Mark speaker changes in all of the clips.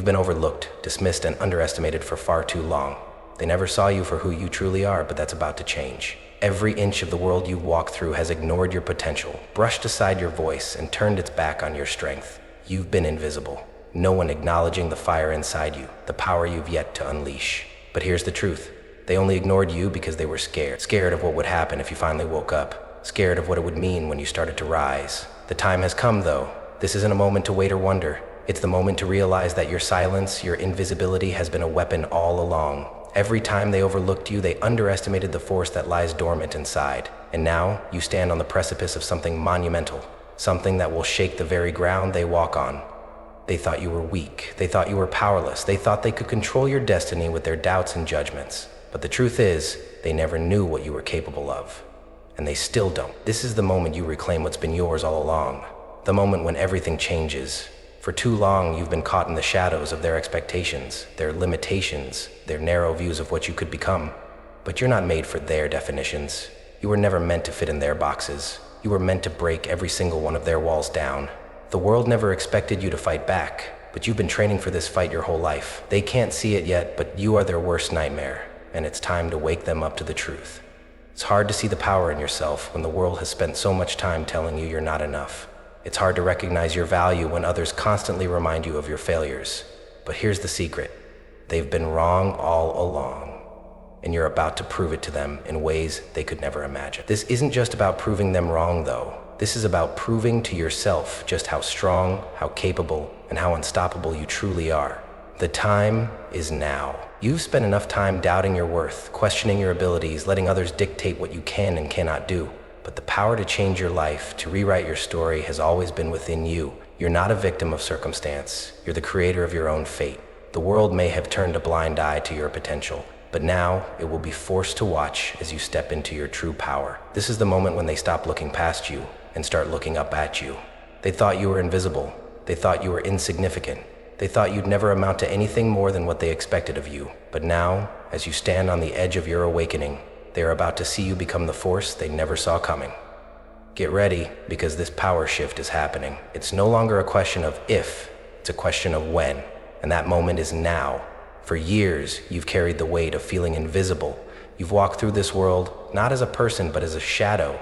Speaker 1: You've been overlooked, dismissed, and underestimated for far too long. They never saw you for who you truly are, but that's about to change. Every inch of the world you've walked through has ignored your potential, brushed aside your voice, and turned its back on your strength. You've been invisible. No one acknowledging the fire inside you, the power you've yet to unleash. But here's the truth. They only ignored you because they were scared. Scared of what would happen if you finally woke up. Scared of what it would mean when you started to rise. The time has come, though. This isn't a moment to wait or wonder. It's the moment to realize that your silence, your invisibility, has been a weapon all along. Every time they overlooked you, they underestimated the force that lies dormant inside. And now, you stand on the precipice of something monumental. Something that will shake the very ground they walk on. They thought you were weak. They thought you were powerless. They thought they could control your destiny with their doubts and judgments. But the truth is, they never knew what you were capable of. And they still don't. This is the moment you reclaim what's been yours all along. The moment when everything changes. For too long, you've been caught in the shadows of their expectations, their limitations, their narrow views of what you could become. But you're not made for their definitions. You were never meant to fit in their boxes. You were meant to break every single one of their walls down. The world never expected you to fight back, but you've been training for this fight your whole life. They can't see it yet, but you are their worst nightmare, and it's time to wake them up to the truth. It's hard to see the power in yourself when the world has spent so much time telling you you're not enough. It's hard to recognize your value when others constantly remind you of your failures. But here's the secret. They've been wrong all along, and you're about to prove it to them in ways they could never imagine. This isn't just about proving them wrong, though. This is about proving to yourself just how strong, how capable, and how unstoppable you truly are. The time is now. You've spent enough time doubting your worth, questioning your abilities, letting others dictate what you can and cannot do. But the power to change your life, to rewrite your story, has always been within you. You're not a victim of circumstance. You're the creator of your own fate. The world may have turned a blind eye to your potential, but now it will be forced to watch as you step into your true power. This is the moment when they stop looking past you and start looking up at you. They thought you were invisible. They thought you were insignificant. They thought you'd never amount to anything more than what they expected of you. But now, as you stand on the edge of your awakening, they are about to see you become the force they never saw coming. Get ready, because this power shift is happening. It's no longer a question of if, it's a question of when. And that moment is now. For years, you've carried the weight of feeling invisible. You've walked through this world, not as a person, but as a shadow.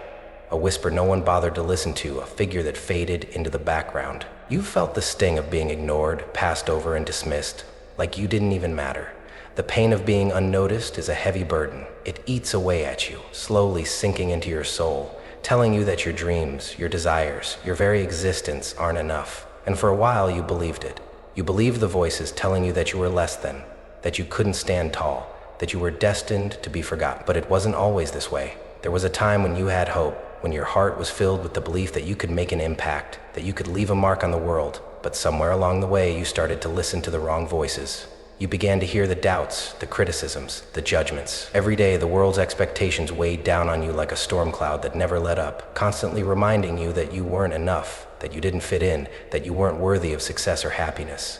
Speaker 1: A whisper no one bothered to listen to, a figure that faded into the background. You've felt the sting of being ignored, passed over, and dismissed, like you didn't even matter. The pain of being unnoticed is a heavy burden. It eats away at you, slowly sinking into your soul, telling you that your dreams, your desires, your very existence aren't enough. And for a while, you believed it. You believed the voices telling you that you were less than, that you couldn't stand tall, that you were destined to be forgotten. But it wasn't always this way. There was a time when you had hope, when your heart was filled with the belief that you could make an impact, that you could leave a mark on the world. But somewhere along the way, you started to listen to the wrong voices. You began to hear the doubts, the criticisms, the judgments. Every day, the world's expectations weighed down on you like a storm cloud that never let up, constantly reminding you that you weren't enough, that you didn't fit in, that you weren't worthy of success or happiness.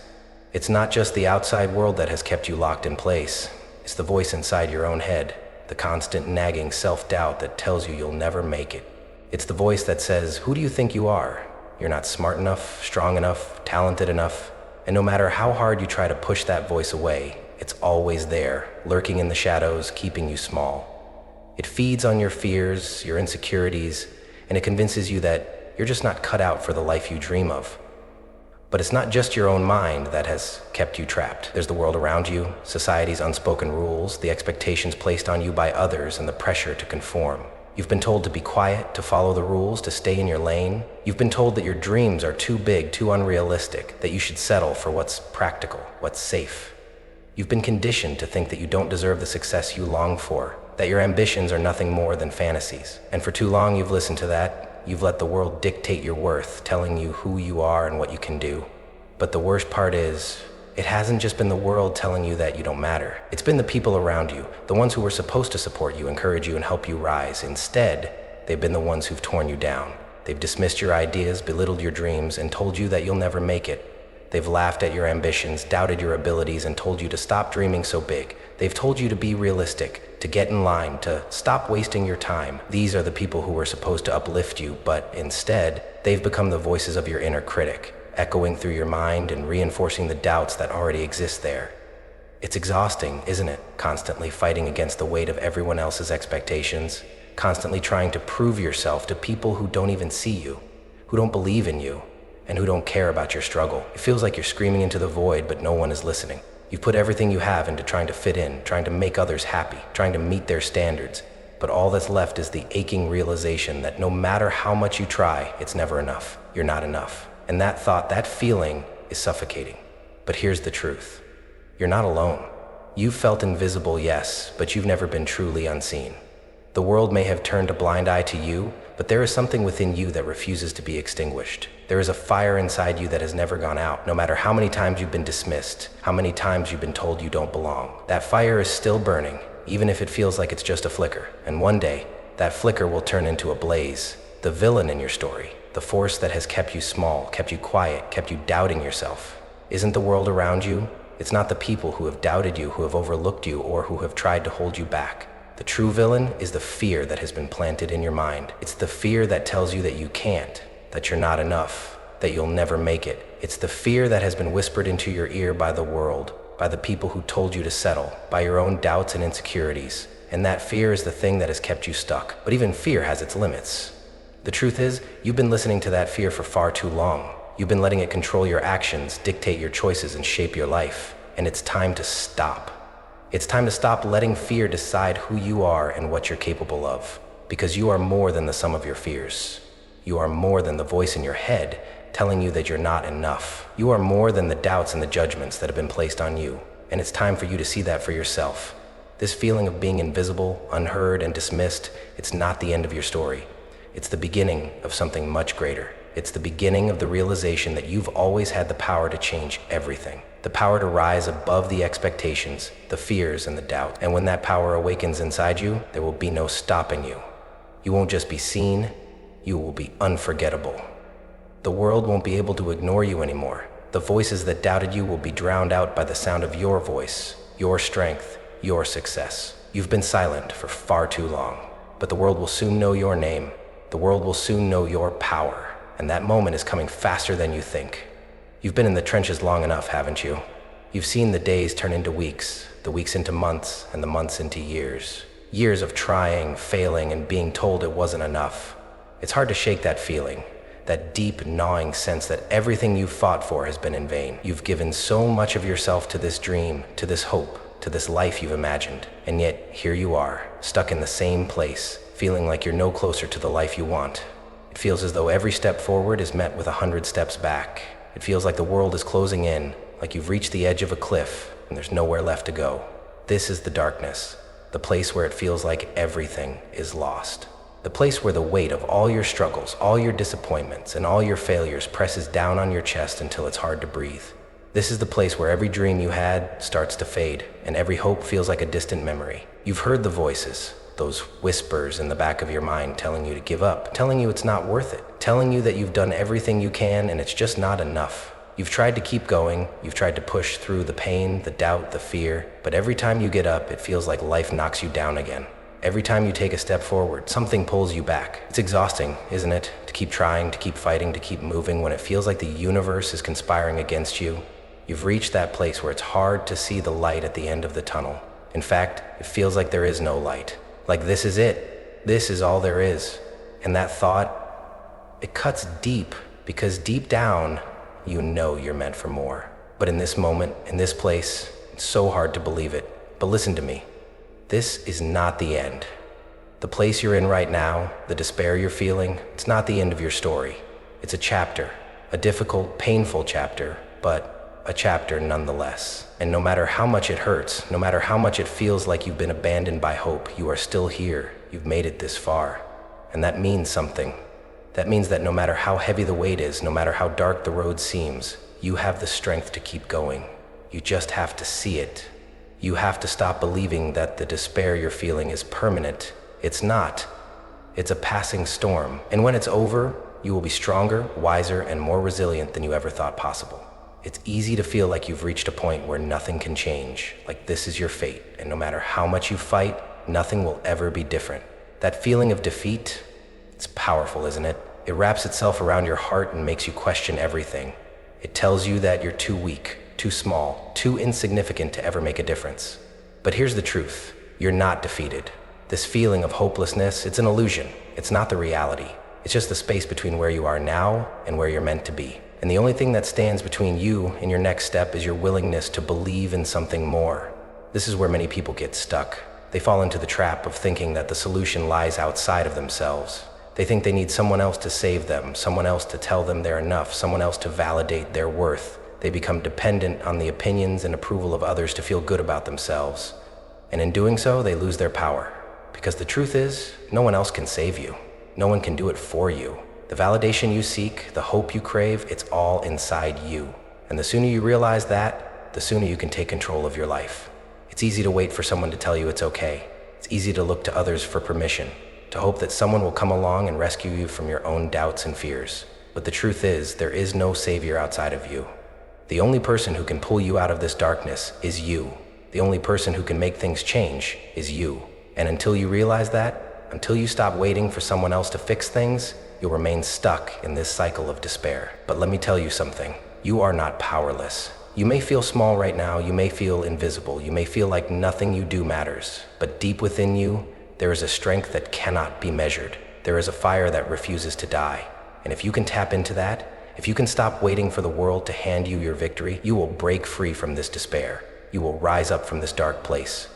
Speaker 1: It's not just the outside world that has kept you locked in place. It's the voice inside your own head, the constant nagging self-doubt that tells you you'll never make it. It's the voice that says, who do you think you are? You're not smart enough, strong enough, talented enough. And no matter how hard you try to push that voice away, it's always there, lurking in the shadows, keeping you small. It feeds on your fears, your insecurities, and it convinces you that you're just not cut out for the life you dream of. But it's not just your own mind that has kept you trapped. There's the world around you, society's unspoken rules, the expectations placed on you by others, and the pressure to conform. You've been told to be quiet, to follow the rules, to stay in your lane. You've been told that your dreams are too big, too unrealistic, that you should settle for what's practical, what's safe. You've been conditioned to think that you don't deserve the success you long for, that your ambitions are nothing more than fantasies. And for too long, you've listened to that. You've let the world dictate your worth, telling you who you are and what you can do. But the worst part is, it hasn't just been the world telling you that you don't matter. It's been the people around you, the ones who were supposed to support you, encourage you, and help you rise. Instead, they've been the ones who've torn you down. They've dismissed your ideas, belittled your dreams, and told you that you'll never make it. They've laughed at your ambitions, doubted your abilities, and told you to stop dreaming so big. They've told you to be realistic, to get in line, to stop wasting your time. These are the people who were supposed to uplift you, but instead, they've become the voices of your inner critic. echoing through your mind and reinforcing the doubts that already exist there. It's exhausting, isn't it? Constantly fighting against the weight of everyone else's expectations, constantly trying to prove yourself to people who don't even see you, who don't believe in you, and who don't care about your struggle. It feels like you're screaming into the void, but no one is listening. You've put everything you have into trying to fit in, trying to make others happy, trying to meet their standards. But all that's left is the aching realization that no matter how much you try, it's never enough. You're not enough. And that thought, that feeling is suffocating. But here's the truth. You're not alone. You've felt invisible, yes, but you've never been truly unseen. The world may have turned a blind eye to you, but there is something within you that refuses to be extinguished. There is a fire inside you that has never gone out, no matter how many times you've been dismissed, how many times you've been told you don't belong. That fire is still burning, even if it feels like it's just a flicker. And one day, that flicker will turn into a blaze. The villain in your story, the force that has kept you small, kept you quiet, kept you doubting yourself, isn't the world around you. It's not the people who have doubted you, who have overlooked you, or who have tried to hold you back. The true villain is the fear that has been planted in your mind. It's the fear that tells you that you can't, that you're not enough, that you'll never make it. It's the fear that has been whispered into your ear by the world, by the people who told you to settle, by your own doubts and insecurities. And that fear is the thing that has kept you stuck. But even fear has its limits. The truth is, you've been listening to that fear for far too long. You've been letting it control your actions, dictate your choices, and shape your life. And it's time to stop. It's time to stop letting fear decide who you are and what you're capable of. Because you are more than the sum of your fears. You are more than the voice in your head telling you that you're not enough. You are more than the doubts and the judgments that have been placed on you. And it's time for you to see that for yourself. This feeling of being invisible, unheard, and dismissed, it's not the end of your story. It's the beginning of something much greater. It's the beginning of the realization that you've always had the power to change everything. The power to rise above the expectations, the fears, and the doubt. And when that power awakens inside you, there will be no stopping you. You won't just be seen, you will be unforgettable. The world won't be able to ignore you anymore. The voices that doubted you will be drowned out by the sound of your voice, your strength, your success. You've been silent for far too long, but the world will soon know your name. The world will soon know your power, and that moment is coming faster than you think. You've been in the trenches long enough, haven't you? You've seen the days turn into weeks, the weeks into months, and the months into years. Years of trying, failing, and being told it wasn't enough. It's hard to shake that feeling, that deep, gnawing sense that everything you've fought for has been in vain. You've given so much of yourself to this dream, to this hope, to this life you've imagined. And yet, here you are, stuck in the same place, feeling like you're no closer to the life you want. It feels as though every step forward is met with 100 steps back. It feels like the world is closing in, like you've reached the edge of a cliff and there's nowhere left to go. This is the darkness, the place where it feels like everything is lost. The place where the weight of all your struggles, all your disappointments, and all your failures presses down on your chest until it's hard to breathe. This is the place where every dream you had starts to fade, and every hope feels like a distant memory. You've heard the voices, those whispers in the back of your mind telling you to give up, telling you it's not worth it, telling you that you've done everything you can and it's just not enough. You've tried to keep going, you've tried to push through the pain, the doubt, the fear, but every time you get up, it feels like life knocks you down again. Every time you take a step forward, something pulls you back. It's exhausting, isn't it? To keep trying, to keep fighting, to keep moving when it feels like the universe is conspiring against you. You've reached that place where it's hard to see the light at the end of the tunnel. In fact, it feels like there is no light. Like this is it. This is all there is. And that thought, it cuts deep, because deep down, you know you're meant for more. But in this moment, in this place, it's so hard to believe it. But listen to me. This is not the end. The place you're in right now, the despair you're feeling, it's not the end of your story. It's a chapter, a difficult, painful chapter, but a chapter nonetheless. And no matter how much it hurts, no matter how much it feels like you've been abandoned by hope, you are still here. You've made it this far. And that means something. That means that no matter how heavy the weight is, no matter how dark the road seems, you have the strength to keep going. You just have to see it. You have to stop believing that the despair you're feeling is permanent. It's not. It's a passing storm. And when it's over, you will be stronger, wiser, and more resilient than you ever thought possible. It's easy to feel like you've reached a point where nothing can change, like this is your fate, and no matter how much you fight, nothing will ever be different. That feeling of defeat, it's powerful, isn't it? It wraps itself around your heart and makes you question everything. It tells you that you're too weak, too small, too insignificant to ever make a difference. But here's the truth. You're not defeated. This feeling of hopelessness, it's an illusion. It's not the reality. It's just the space between where you are now and where you're meant to be. And the only thing that stands between you and your next step is your willingness to believe in something more. This is where many people get stuck. They fall into the trap of thinking that the solution lies outside of themselves. They think they need someone else to save them, someone else to tell them they're enough, someone else to validate their worth. They become dependent on the opinions and approval of others to feel good about themselves. And in doing so, they lose their power. Because the truth is, no one else can save you. No one can do it for you. The validation you seek, the hope you crave, it's all inside you. And the sooner you realize that, the sooner you can take control of your life. It's easy to wait for someone to tell you it's okay. It's easy to look to others for permission, to hope that someone will come along and rescue you from your own doubts and fears. But the truth is, there is no savior outside of you. The only person who can pull you out of this darkness is you. The only person who can make things change is you. And until you realize that, until you stop waiting for someone else to fix things, you'll remain stuck in this cycle of despair. But let me tell you something. You are not powerless. You may feel small right now, you may feel invisible, you may feel like nothing you do matters. But deep within you, there is a strength that cannot be measured. There is a fire that refuses to die. And if you can tap into that, if you can stop waiting for the world to hand you your victory, you will break free from this despair. You will rise up from this dark place.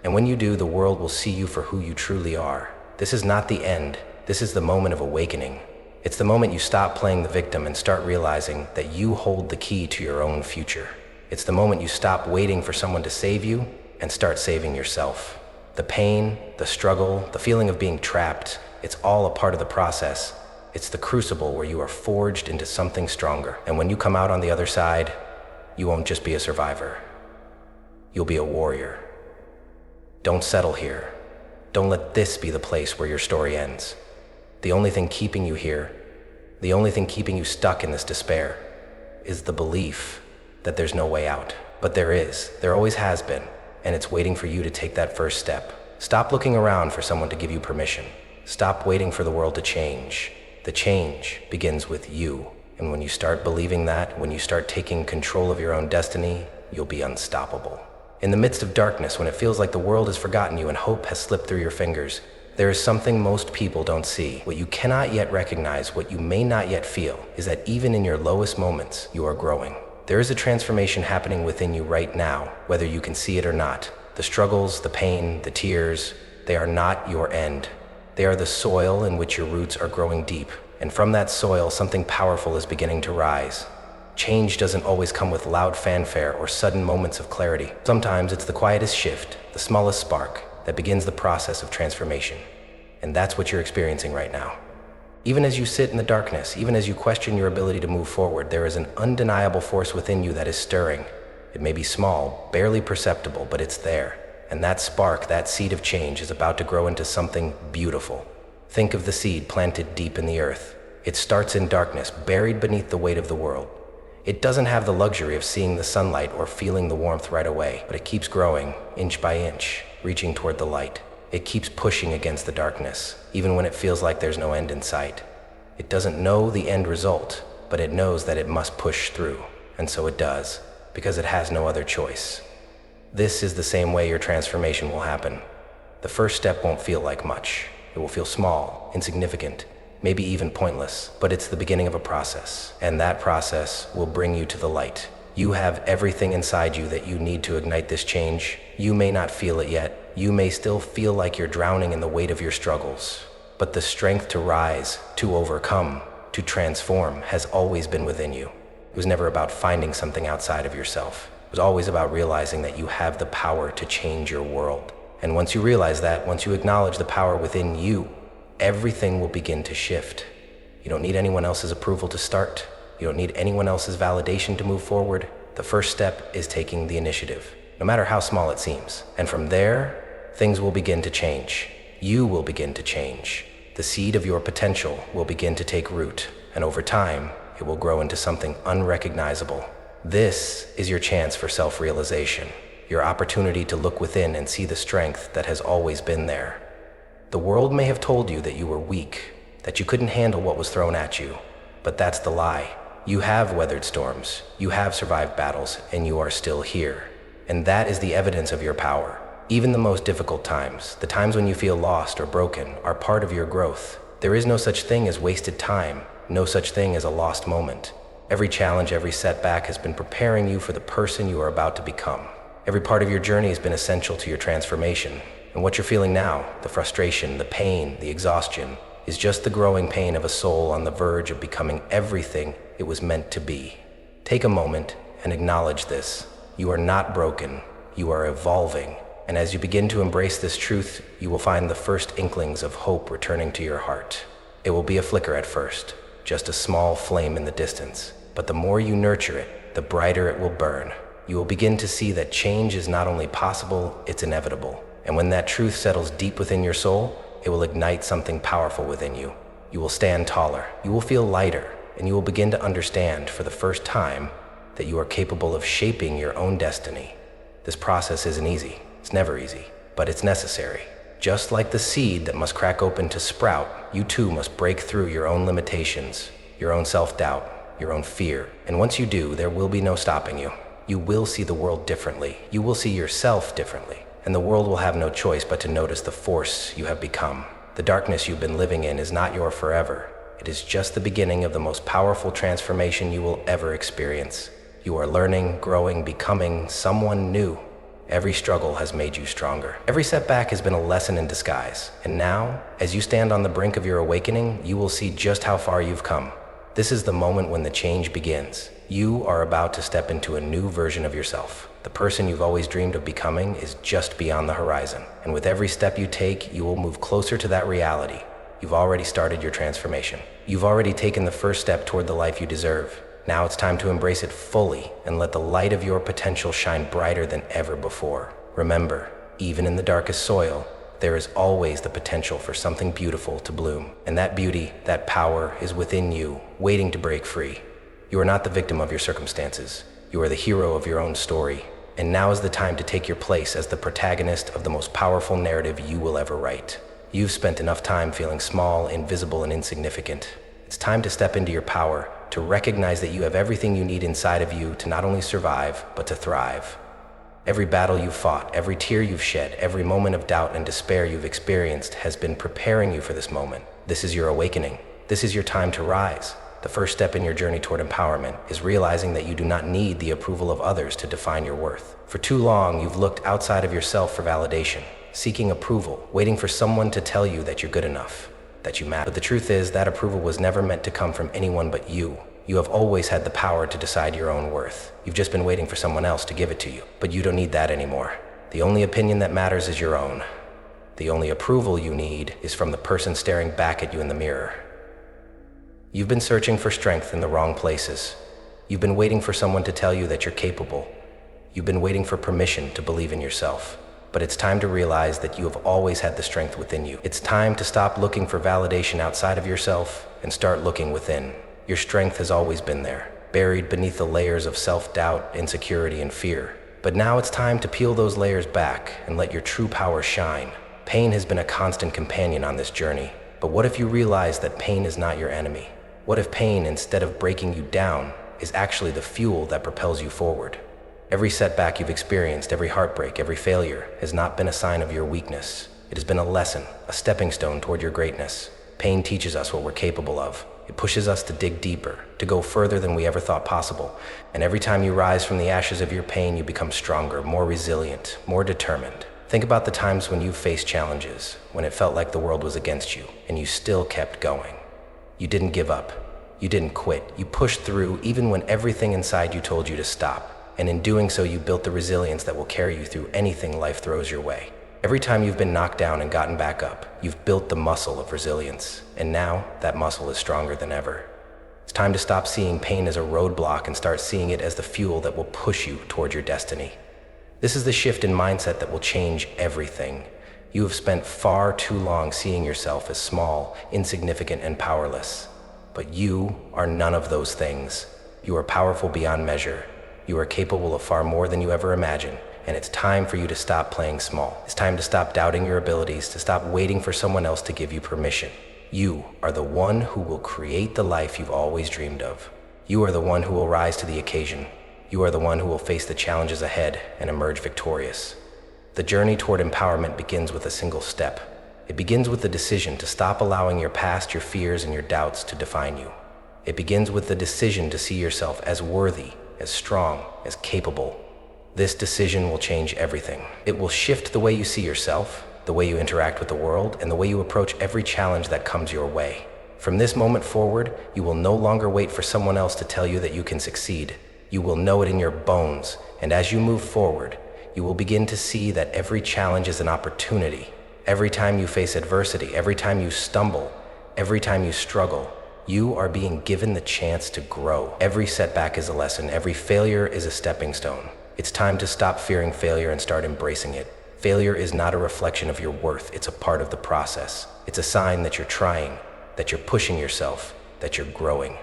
Speaker 1: And when you do, the world will see you for who you truly are. This is not the end. This is the moment of awakening. It's the moment you stop playing the victim and start realizing that you hold the key to your own future. It's the moment you stop waiting for someone to save you and start saving yourself. The pain, the struggle, the feeling of being trapped, it's all a part of the process. It's the crucible where you are forged into something stronger. And when you come out on the other side, you won't just be a survivor. You'll be a warrior. Don't settle here. Don't let this be the place where your story ends. The only thing keeping you here, the only thing keeping you stuck in this despair, is the belief that there's no way out. But there is, there always has been, and it's waiting for you to take that first step. Stop looking around for someone to give you permission. Stop waiting for the world to change. The change begins with you. And when you start believing that, when you start taking control of your own destiny, you'll be unstoppable. In the midst of darkness, when it feels like the world has forgotten you and hope has slipped through your fingers, there is something most people don't see. What you cannot yet recognize, what you may not yet feel, is that even in your lowest moments, you are growing. There is a transformation happening within you right now, whether you can see it or not. The struggles, the pain, the tears, they are not your end. They are the soil in which your roots are growing deep. And from that soil, something powerful is beginning to rise. Change doesn't always come with loud fanfare or sudden moments of clarity. Sometimes it's the quietest shift, the smallest spark, that begins the process of transformation. And that's what you're experiencing right now. Even as you sit in the darkness, even as you question your ability to move forward, there is an undeniable force within you that is stirring. It may be small, barely perceptible, but it's there. And that spark, that seed of change, is about to grow into something beautiful. Think of the seed planted deep in the earth. It starts in darkness, buried beneath the weight of the world. It doesn't have the luxury of seeing the sunlight or feeling the warmth right away, but it keeps growing, inch by inch, reaching toward the light. It keeps pushing against the darkness, even when it feels like there's no end in sight. It doesn't know the end result, but it knows that it must push through, and so it does, because it has no other choice. This is the same way your transformation will happen. The first step won't feel like much. It will feel small, insignificant, maybe even pointless, but it's the beginning of a process, and that process will bring you to the light. You have everything inside you that you need to ignite this change. You may not feel it yet. You may still feel like you're drowning in the weight of your struggles, but the strength to rise, to overcome, to transform has always been within you. It was never about finding something outside of yourself. It was always about realizing that you have the power to change your world. And once you realize that, once you acknowledge the power within you, everything will begin to shift. You don't need anyone else's approval to start. You don't need anyone else's validation to move forward. The first step is taking the initiative, no matter how small it seems. And from there, things will begin to change. You will begin to change. The seed of your potential will begin to take root, and over time, it will grow into something unrecognizable. This is your chance for self-realization, your opportunity to look within and see the strength that has always been there. The world may have told you that you were weak, that you couldn't handle what was thrown at you, but that's the lie. You have weathered storms, you have survived battles, and you are still here. And that is the evidence of your power. Even the most difficult times, the times when you feel lost or broken, are part of your growth. There is no such thing as wasted time, no such thing as a lost moment. Every challenge, every setback has been preparing you for the person you are about to become. Every part of your journey has been essential to your transformation. And what you're feeling now, the frustration, the pain, the exhaustion, is just the growing pain of a soul on the verge of becoming everything it was meant to be. Take a moment and acknowledge this. You are not broken, you are evolving. And as you begin to embrace this truth, you will find the first inklings of hope returning to your heart. It will be a flicker at first, just a small flame in the distance. But the more you nurture it, the brighter it will burn. You will begin to see that change is not only possible, it's inevitable. And when that truth settles deep within your soul, it will ignite something powerful within you. You will stand taller, you will feel lighter, and you will begin to understand for the first time that you are capable of shaping your own destiny. This process isn't easy, it's never easy, but it's necessary. Just like the seed that must crack open to sprout, you too must break through your own limitations, your own self-doubt, your own fear. And once you do, there will be no stopping you. You will see the world differently. You will see yourself differently. And the world will have no choice but to notice the force you have become. The darkness you've been living in is not your forever. It is just the beginning of the most powerful transformation you will ever experience. You are learning, growing, becoming someone new. Every struggle has made you stronger. Every setback has been a lesson in disguise. And now, as you stand on the brink of your awakening, you will see just how far you've come. This is the moment when the change begins. You are about to step into a new version of yourself. The person you've always dreamed of becoming is just beyond the horizon. And with every step you take, you will move closer to that reality. You've already started your transformation. You've already taken the first step toward the life you deserve. Now it's time to embrace it fully and let the light of your potential shine brighter than ever before. Remember, even in the darkest soil, there is always the potential for something beautiful to bloom. And that beauty, that power, is within you, waiting to break free. You are not the victim of your circumstances. You are the hero of your own story. And now is the time to take your place as the protagonist of the most powerful narrative you will ever write. You've spent enough time feeling small, invisible, and insignificant. It's time to step into your power, to recognize that you have everything you need inside of you to not only survive, but to thrive. Every battle you've fought, every tear you've shed, every moment of doubt and despair you've experienced has been preparing you for this moment. This is your awakening. This is your time to rise. The first step in your journey toward empowerment is realizing that you do not need the approval of others to define your worth. For too long, you've looked outside of yourself for validation, seeking approval, waiting for someone to tell you that you're good enough, that you matter. But the truth is that approval was never meant to come from anyone but you. You have always had the power to decide your own worth. You've just been waiting for someone else to give it to you. But you don't need that anymore. The only opinion that matters is your own. The only approval you need is from the person staring back at you in the mirror. You've been searching for strength in the wrong places. You've been waiting for someone to tell you that you're capable. You've been waiting for permission to believe in yourself. But it's time to realize that you have always had the strength within you. It's time to stop looking for validation outside of yourself and start looking within. Your strength has always been there, buried beneath the layers of self-doubt, insecurity, and fear. But now it's time to peel those layers back and let your true power shine. Pain has been a constant companion on this journey. But what if you realize that pain is not your enemy? What if pain, instead of breaking you down, is actually the fuel that propels you forward? Every setback you've experienced, every heartbreak, every failure has not been a sign of your weakness. It has been a lesson, a stepping stone toward your greatness. Pain teaches us what we're capable of. It pushes us to dig deeper, to go further than we ever thought possible. And every time you rise from the ashes of your pain, you become stronger, more resilient, more determined. Think about the times when you faced challenges, when it felt like the world was against you, and you still kept going. You didn't give up. You didn't quit. You pushed through even when everything inside you told you to stop. And in doing so, you built the resilience that will carry you through anything life throws your way. Every time you've been knocked down and gotten back up, you've built the muscle of resilience. And now, that muscle is stronger than ever. It's time to stop seeing pain as a roadblock and start seeing it as the fuel that will push you toward your destiny. This is the shift in mindset that will change everything. You have spent far too long seeing yourself as small, insignificant, and powerless. But you are none of those things. You are powerful beyond measure. You are capable of far more than you ever imagined. And it's time for you to stop playing small. It's time to stop doubting your abilities, to stop waiting for someone else to give you permission. You are the one who will create the life you've always dreamed of. You are the one who will rise to the occasion. You are the one who will face the challenges ahead and emerge victorious. The journey toward empowerment begins with a single step. It begins with the decision to stop allowing your past, your fears, and your doubts to define you. It begins with the decision to see yourself as worthy, as strong, as capable. This decision will change everything. It will shift the way you see yourself, the way you interact with the world, and the way you approach every challenge that comes your way. From this moment forward, you will no longer wait for someone else to tell you that you can succeed. You will know it in your bones, and as you move forward, you will begin to see that every challenge is an opportunity. Every time you face adversity, every time you stumble, every time you struggle, you are being given the chance to grow. Every setback is a lesson. Every failure is a stepping stone. It's time to stop fearing failure and start embracing it. Failure is not a reflection of your worth. It's a part of the process. It's a sign that you're trying, that you're pushing yourself, that you're growing.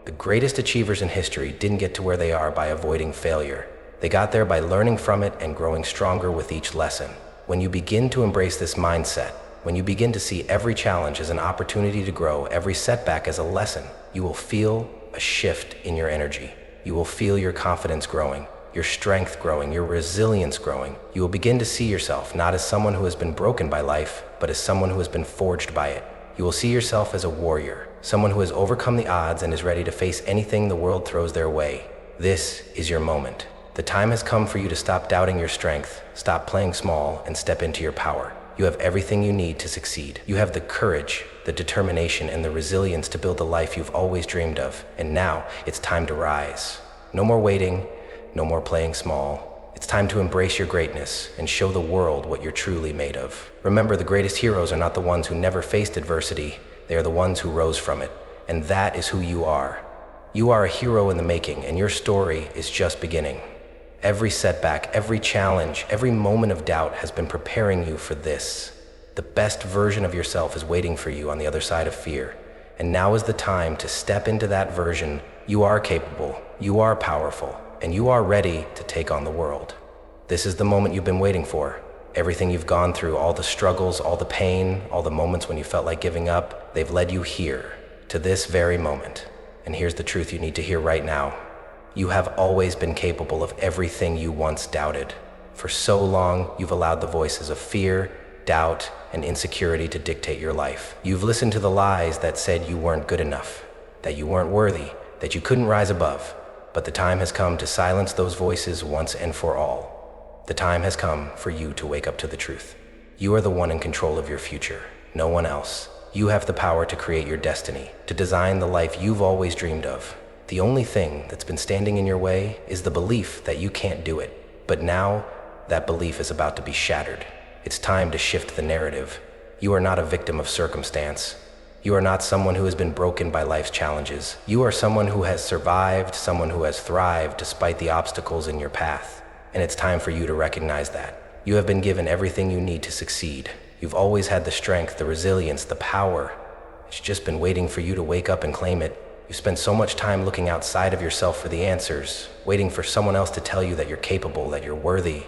Speaker 1: The greatest achievers in history didn't get to where they are by avoiding failure. They got there by learning from it and growing stronger with each lesson. When you begin to embrace this mindset, when you begin to see every challenge as an opportunity to grow, every setback as a lesson, you will feel a shift in your energy. You will feel your confidence growing, your strength growing, your resilience growing. You will begin to see yourself not as someone who has been broken by life, but as someone who has been forged by it. You will see yourself as a warrior, someone who has overcome the odds and is ready to face anything the world throws their way. This is your moment. The time has come for you to stop doubting your strength, stop playing small, and step into your power. You have everything you need to succeed. You have the courage, the determination, and the resilience to build the life you've always dreamed of. And now, it's time to rise. No more waiting, no more playing small. It's time to embrace your greatness and show the world what you're truly made of. Remember, the greatest heroes are not the ones who never faced adversity. They are the ones who rose from it. And that is who you are. You are a hero in the making, and your story is just beginning. Every setback, every challenge, every moment of doubt has been preparing you for this. The best version of yourself is waiting for you on the other side of fear. And now is the time to step into that version. You are capable, you are powerful, and you are ready to take on the world. This is the moment you've been waiting for. Everything you've gone through, all the struggles, all the pain, all the moments when you felt like giving up, they've led you here, to this very moment. And here's the truth you need to hear right now. You have always been capable of everything you once doubted. For so long, you've allowed the voices of fear, doubt, and insecurity to dictate your life. You've listened to the lies that said you weren't good enough, that you weren't worthy, that you couldn't rise above. But the time has come to silence those voices once and for all. The time has come for you to wake up to the truth. You are the one in control of your future, no one else. You have the power to create your destiny, to design the life you've always dreamed of. The only thing that's been standing in your way is the belief that you can't do it. But now, that belief is about to be shattered. It's time to shift the narrative. You are not a victim of circumstance. You are not someone who has been broken by life's challenges. You are someone who has survived, someone who has thrived despite the obstacles in your path. And it's time for you to recognize that. You have been given everything you need to succeed. You've always had the strength, the resilience, the power. It's just been waiting for you to wake up and claim it. You spend so much time looking outside of yourself for the answers, waiting for someone else to tell you that you're capable, that you're worthy.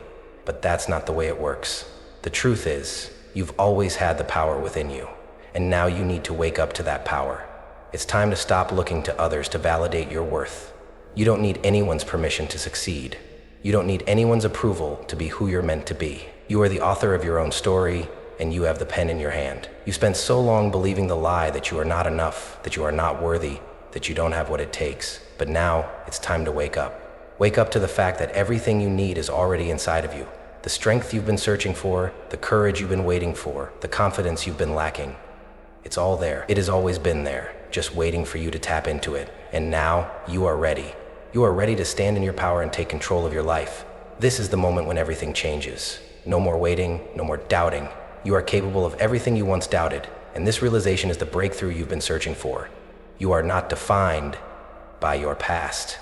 Speaker 1: But that's not the way it works. The truth is, you've always had the power within you, and now you need to wake up to that power. It's time to stop looking to others to validate your worth. You don't need anyone's permission to succeed. You don't need anyone's approval to be who you're meant to be. You are the author of your own story, and you have the pen in your hand. You spent so long believing the lie that you are not enough, that you are not worthy, that you don't have what it takes. But now, it's time to wake up. Wake up to the fact that everything you need is already inside of you. The strength you've been searching for, the courage you've been waiting for, the confidence you've been lacking. It's all there. It has always been there, just waiting for you to tap into it. And now, you are ready. You are ready to stand in your power and take control of your life. This is the moment when everything changes. No more waiting, no more doubting. You are capable of everything you once doubted, and this realization is the breakthrough you've been searching for. You are not defined by your past.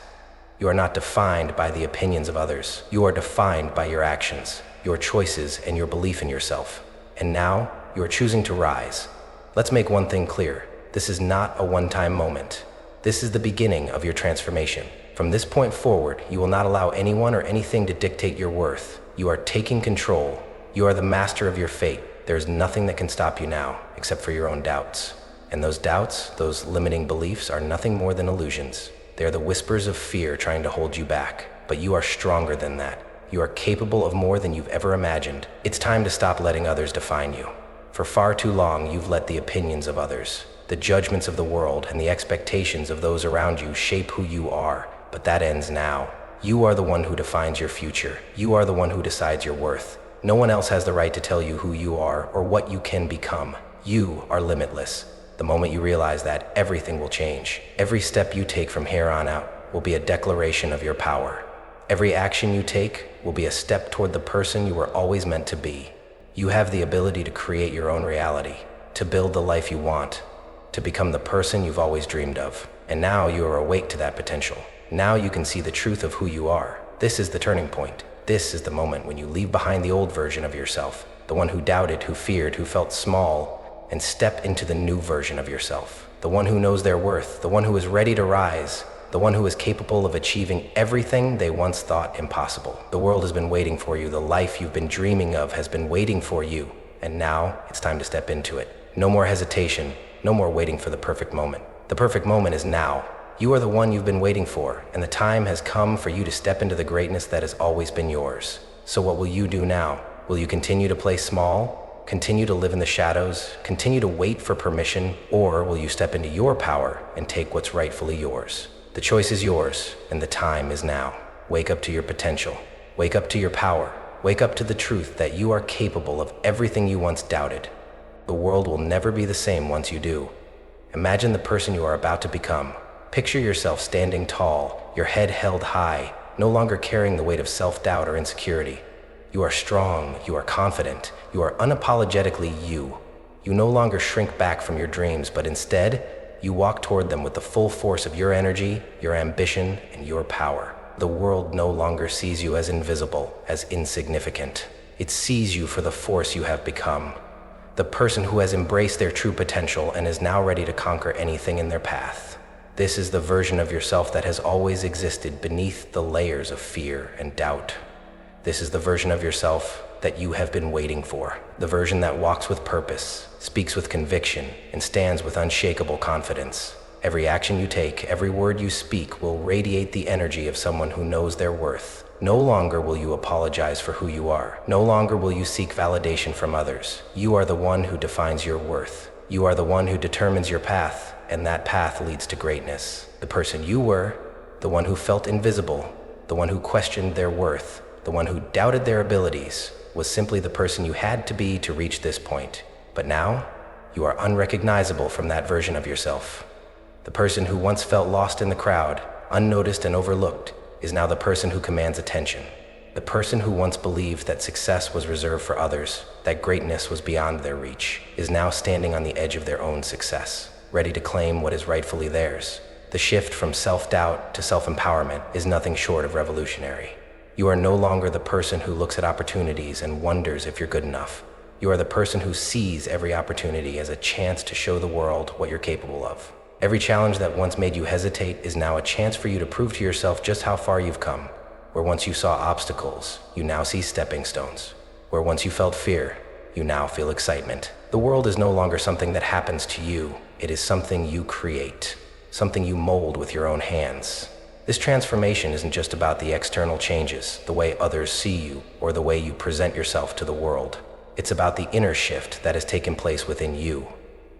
Speaker 1: You are not defined by the opinions of others. You are defined by your actions, your choices, and your belief in yourself. And now, you are choosing to rise. Let's make one thing clear. This is not a one-time moment. This is the beginning of your transformation. From this point forward, you will not allow anyone or anything to dictate your worth. You are taking control. You are the master of your fate. There is nothing that can stop you now, except for your own doubts. And those doubts, those limiting beliefs, are nothing more than illusions. They are the whispers of fear trying to hold you back. But you are stronger than that. You are capable of more than you've ever imagined. It's time to stop letting others define you. For far too long, you've let the opinions of others, the judgments of the world, and the expectations of those around you shape who you are. But that ends now. You are the one who defines your future. You are the one who decides your worth. No one else has the right to tell you who you are or what you can become. You are limitless. The moment you realize that, everything will change. Every step you take from here on out will be a declaration of your power. Every action you take will be a step toward the person you were always meant to be. You have the ability to create your own reality, to build the life you want, to become the person you've always dreamed of. And now you are awake to that potential. Now you can see the truth of who you are. This is the turning point. This is the moment when you leave behind the old version of yourself, the one who doubted, who feared, who felt small, and step into the new version of yourself, the one who knows their worth, the one who is ready to rise, the one who is capable of achieving everything they once thought impossible. The world has been waiting for you. The life you've been dreaming of has been waiting for you. And now it's time to step into it. No more hesitation. No more waiting for the perfect moment. The perfect moment is now. You are the one you've been waiting for, and the time has come for you to step into the greatness that has always been yours. So what will you do now? Will you continue to play small? Continue to live in the shadows? Continue to wait for permission? Or will you step into your power and take what's rightfully yours? The choice is yours, and the time is now. Wake up to your potential. Wake up to your power. Wake up to the truth that you are capable of everything you once doubted. The world will never be the same once you do. Imagine the person you are about to become. Picture yourself standing tall, your head held high, no longer carrying the weight of self-doubt or insecurity. You are strong, you are confident, you are unapologetically you. You no longer shrink back from your dreams, but instead, you walk toward them with the full force of your energy, your ambition, and your power. The world no longer sees you as invisible, as insignificant. It sees you for the force you have become. The person who has embraced their true potential and is now ready to conquer anything in their path. This is the version of yourself that has always existed beneath the layers of fear and doubt. This is the version of yourself that you have been waiting for. The version that walks with purpose, speaks with conviction, and stands with unshakable confidence. Every action you take, every word you speak will radiate the energy of someone who knows their worth. No longer will you apologize for who you are. No longer will you seek validation from others. You are the one who defines your worth. You are the one who determines your path, and that path leads to greatness. The person you were, the one who felt invisible, the one who questioned their worth, the one who doubted their abilities, was simply the person you had to be to reach this point. But now, you are unrecognizable from that version of yourself. The person who once felt lost in the crowd, unnoticed and overlooked, is now the person who commands attention. The person who once believed that success was reserved for others, that greatness was beyond their reach, is now standing on the edge of their own success, ready to claim what is rightfully theirs. The shift from self-doubt to self-empowerment is nothing short of revolutionary. You are no longer the person who looks at opportunities and wonders if you're good enough. You are the person who sees every opportunity as a chance to show the world what you're capable of. Every challenge that once made you hesitate is now a chance for you to prove to yourself just how far you've come. Where once you saw obstacles, you now see stepping stones. Where once you felt fear, you now feel excitement. The world is no longer something that happens to you. It is something you create, something you mold with your own hands. This transformation isn't just about the external changes, the way others see you, or the way you present yourself to the world. It's about the inner shift that has taken place within you.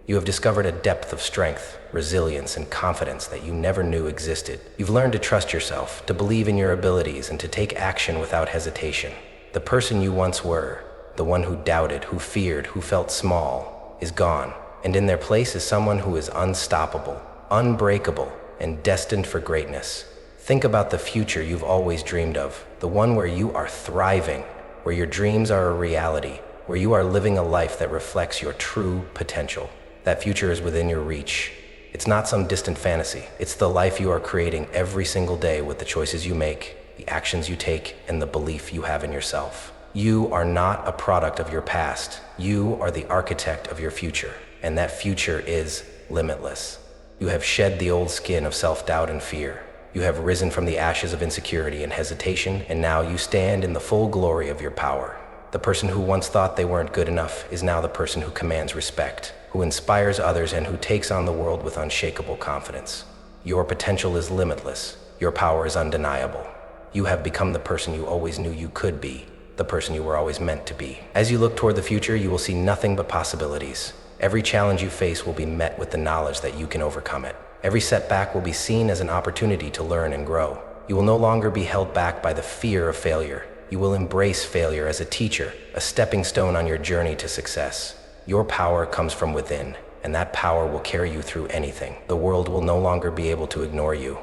Speaker 1: You have discovered a depth of strength, resilience, and confidence that you never knew existed. You've learned to trust yourself, to believe in your abilities, and to take action without hesitation. The person you once were, the one who doubted, who feared, who felt small, is gone. And in their place is someone who is unstoppable, unbreakable, and destined for greatness. Think about the future you've always dreamed of, the one where you are thriving, where your dreams are a reality, where you are living a life that reflects your true potential. That future is within your reach. It's not some distant fantasy. It's the life you are creating every single day with the choices you make, the actions you take, and the belief you have in yourself. You are not a product of your past. You are the architect of your future, and that future is limitless. You have shed the old skin of self-doubt and fear. You have risen from the ashes of insecurity and hesitation, and now you stand in the full glory of your power. The person who once thought they weren't good enough is now the person who commands respect, who inspires others, and who takes on the world with unshakable confidence. Your potential is limitless. Your power is undeniable. You have become the person you always knew you could be, the person you were always meant to be. As you look toward the future, you will see nothing but possibilities. Every challenge you face will be met with the knowledge that you can overcome it. Every setback will be seen as an opportunity to learn and grow. You will no longer be held back by the fear of failure. You will embrace failure as a teacher, a stepping stone on your journey to success. Your power comes from within, and that power will carry you through anything. The world will no longer be able to ignore you.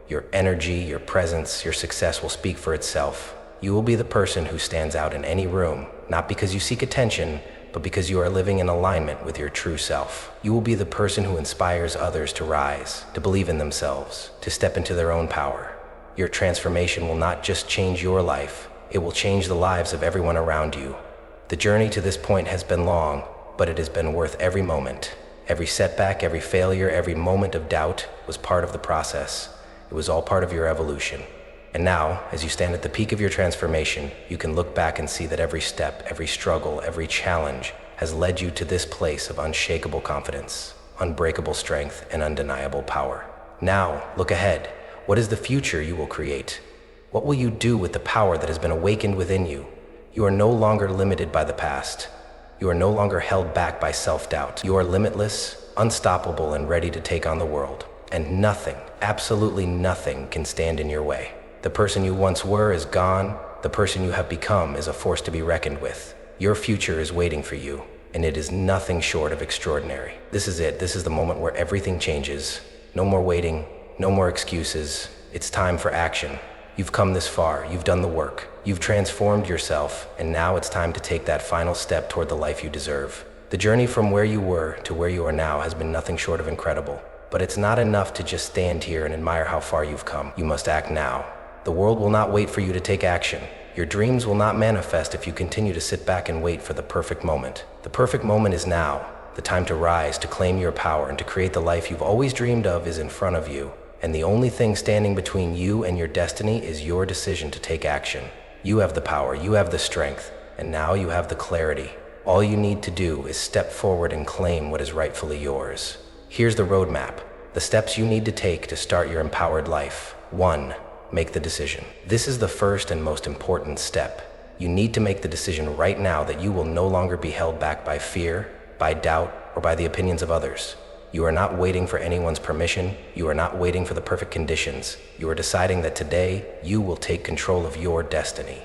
Speaker 1: Your energy, your presence, your success will speak for itself. You will be the person who stands out in any room, not because you seek attention, but because you are living in alignment with your true self. You will be the person who inspires others to rise, to believe in themselves, to step into their own power. Your transformation will not just change your life, it will change the lives of everyone around you. The journey to this point has been long, but it has been worth every moment. Every setback, every failure, every moment of doubt was part of the process. It was all part of your evolution. And now, as you stand at the peak of your transformation, you can look back and see that every step, every struggle, every challenge has led you to this place of unshakable confidence, unbreakable strength, and undeniable power. Now, look ahead. What is the future you will create? What will you do with the power that has been awakened within you? You are no longer limited by the past. You are no longer held back by self-doubt. You are limitless, unstoppable, and ready to take on the world. And nothing, absolutely nothing, can stand in your way. The person you once were is gone. The person you have become is a force to be reckoned with. Your future is waiting for you, and it is nothing short of extraordinary. This is it. This is the moment where everything changes. No more waiting, no more excuses. It's time for action. You've come this far. You've done the work. You've transformed yourself, and now it's time to take that final step toward the life you deserve. The journey from where you were to where you are now has been nothing short of incredible. But it's not enough to just stand here and admire how far you've come. You must act now. The world will not wait for you to take action. Your dreams will not manifest if you continue to sit back and wait for the perfect moment. The perfect moment is now. The time to rise, to claim your power, and to create the life you've always dreamed of is in front of you. And the only thing standing between you and your destiny is your decision to take action. You have the power, you have the strength, and now you have the clarity. All you need to do is step forward and claim what is rightfully yours. Here's the roadmap, the steps you need to take to start your empowered life. 1. Make the decision. This is the first and most important step. You need to make the decision right now that you will no longer be held back by fear, by doubt, or by the opinions of others. You are not waiting for anyone's permission. You are not waiting for the perfect conditions. You are deciding that today you will take control of your destiny.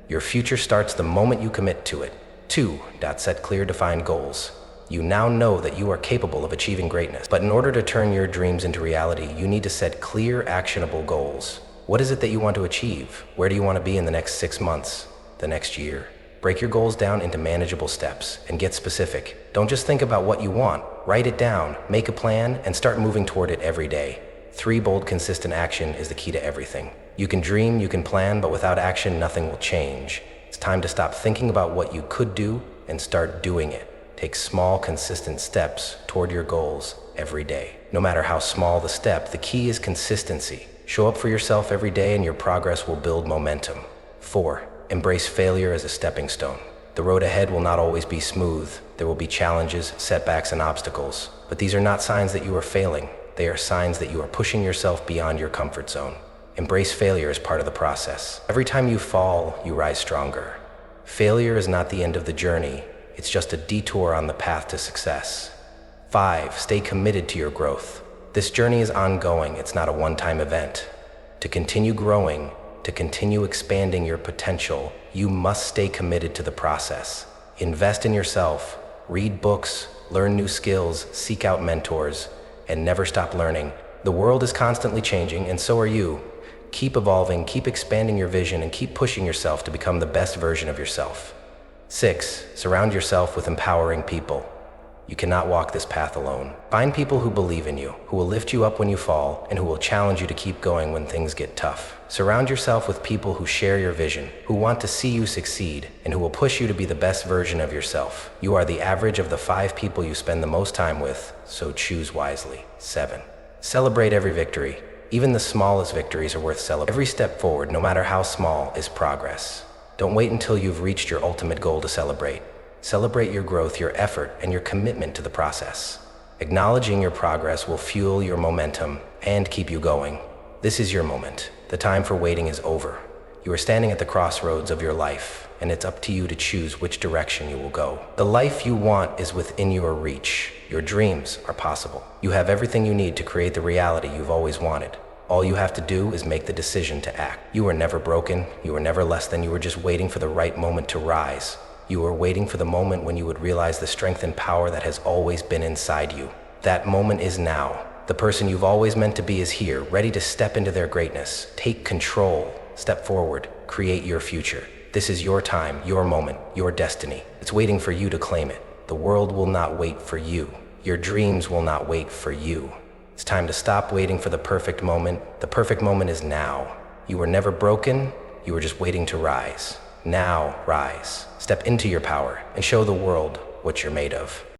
Speaker 1: Your future starts the moment you commit to it. 2. Set clear, defined goals. You now know that you are capable of achieving greatness. But in order to turn your dreams into reality, you need to set clear, actionable goals. What is it that you want to achieve? Where do you want to be in the next 6 months, the next year? Break your goals down into manageable steps and get specific. Don't just think about what you want. Write it down, make a plan, and start moving toward it every day. 3. Bold, consistent action is the key to everything. You can dream, you can plan, but without action, nothing will change. It's time to stop thinking about what you could do and start doing it. Take small, consistent steps toward your goals every day. No matter how small the step, the key is consistency. Show up for yourself every day and your progress will build momentum. 4. Embrace failure as a stepping stone. The road ahead will not always be smooth. There will be challenges, setbacks, and obstacles. But these are not signs that you are failing. They are signs that you are pushing yourself beyond your comfort zone. Embrace failure as part of the process. Every time you fall, you rise stronger. Failure is not the end of the journey. It's just a detour on the path to success. 5. Stay committed to your growth. This journey is ongoing. It's not a one-time event. To continue growing, to continue expanding your potential, you must stay committed to the process. Invest in yourself, read books, learn new skills, seek out mentors, and never stop learning. The world is constantly changing, and so are you. Keep evolving, keep expanding your vision, and keep pushing yourself to become the best version of yourself. 6. Surround yourself with empowering people. You cannot walk this path alone. Find people who believe in you, who will lift you up when you fall, and who will challenge you to keep going when things get tough. Surround yourself with people who share your vision, who want to see you succeed, and who will push you to be the best version of yourself. You are the average of the 5 people you spend the most time with, so choose wisely. 7. Celebrate every victory. Even the smallest victories are worth celebrating. Every step forward, no matter how small, is progress. Don't wait until you've reached your ultimate goal to celebrate. Celebrate your growth, your effort, and your commitment to the process. Acknowledging your progress will fuel your momentum and keep you going. This is your moment. The time for waiting is over. You are standing at the crossroads of your life, and it's up to you to choose which direction you will go. The life you want is within your reach. Your dreams are possible. You have everything you need to create the reality you've always wanted. All you have to do is make the decision to act. You were never broken. You were never less than. You were just waiting for the right moment to rise. You were waiting for the moment when you would realize the strength and power that has always been inside you. That moment is now. The person you've always meant to be is here, ready to step into their greatness. Take control. Step forward. Create your future. This is your time, your moment, your destiny. It's waiting for you to claim it. The world will not wait for you. Your dreams will not wait for you. It's time to stop waiting for the perfect moment. The perfect moment is now. You were never broken. You were just waiting to rise. Now, rise. Step into your power and show the world what you're made of.